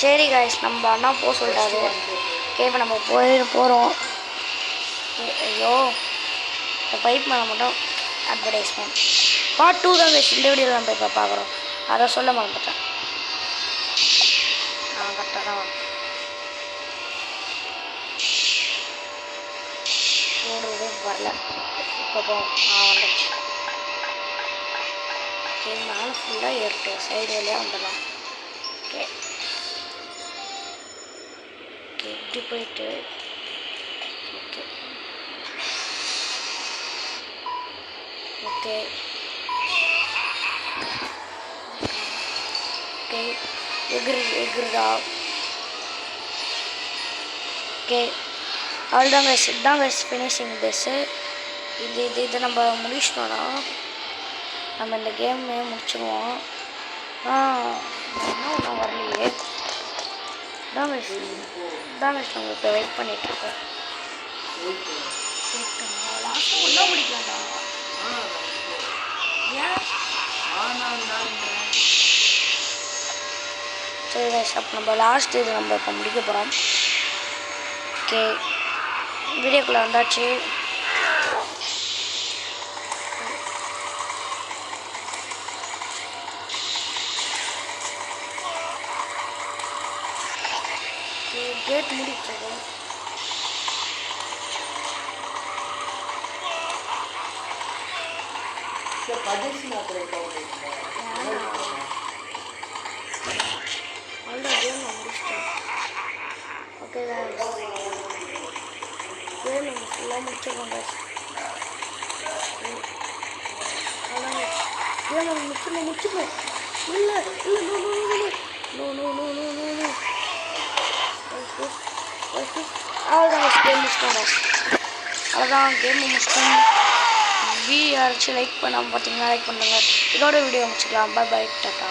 சரி காய்ஸ், நம்ம அண்ணா போக சொல்லிட்டாரு. ஓகே, இப்போ நம்ம போகிறோம். ஐயோ, இந்த பைப் மேலே மட்டும் அட்வர்டைஸ்மெண்ட் பார்ட் 2 தான் காய்ஸ். இந்த வீடியோவில் நம்ம இப்போ பார்க்குறோம். அதை சொல்ல மறந்துட்டேன். கரெக்டாக தான் போடுறதே வரல. இப்போ வந்துடுச்சு. ஓகே, மேலே ஃபுல்லாக ஏறிட்டு சைடு வழியாக வந்துடலாம். ஓகே ஓகே, இப்படி போயிட்டு ஓகே ஓகே ஓகே எகுருடா. ஓகே, அவ்வளோதான் கைஸ். இதுதான் கைஸ் ஃபினிஷிங் பேஸு. இது நம்ம முடிச்சிட்டோன்னா நம்ம இந்த கேமே முடிச்சிடுவோம். இன்னும் ஒன்றும் வரலையே. தான் கைஸ் நம்ம இப்போ வெயிட் பண்ணிகிட்ருக்கோம். லாஸ்ட்டாக ஒன்றா முடிக்கலாம்டா. ஏன் சரி கைஸ், அப்போ நம்ம லாஸ்ட் இது நம்ம இப்போ முடிக்க போகிறோம். ஓகே, வீடியோக்குள்ளே வந்தாச்சு. கேட் முடிச்சது. ஓகே, கேம் நம்ம ஃபுல்லாக முடிச்சிருக்கோம் கைஸ். கேம் நம்ம முடிச்சிடணும். இல்லை அவ்வளோதான் கேம் முடிச்சிட்டோம். அவ்வளோதான் கேம் முடிச்சிட்டோம். யாராச்சும் லைக் பண்ணாமல் பார்த்தீங்கன்னா லைக் பண்ணுங்க. இதோட வீடியோ முடிச்சுக்கலாம். Bye tata.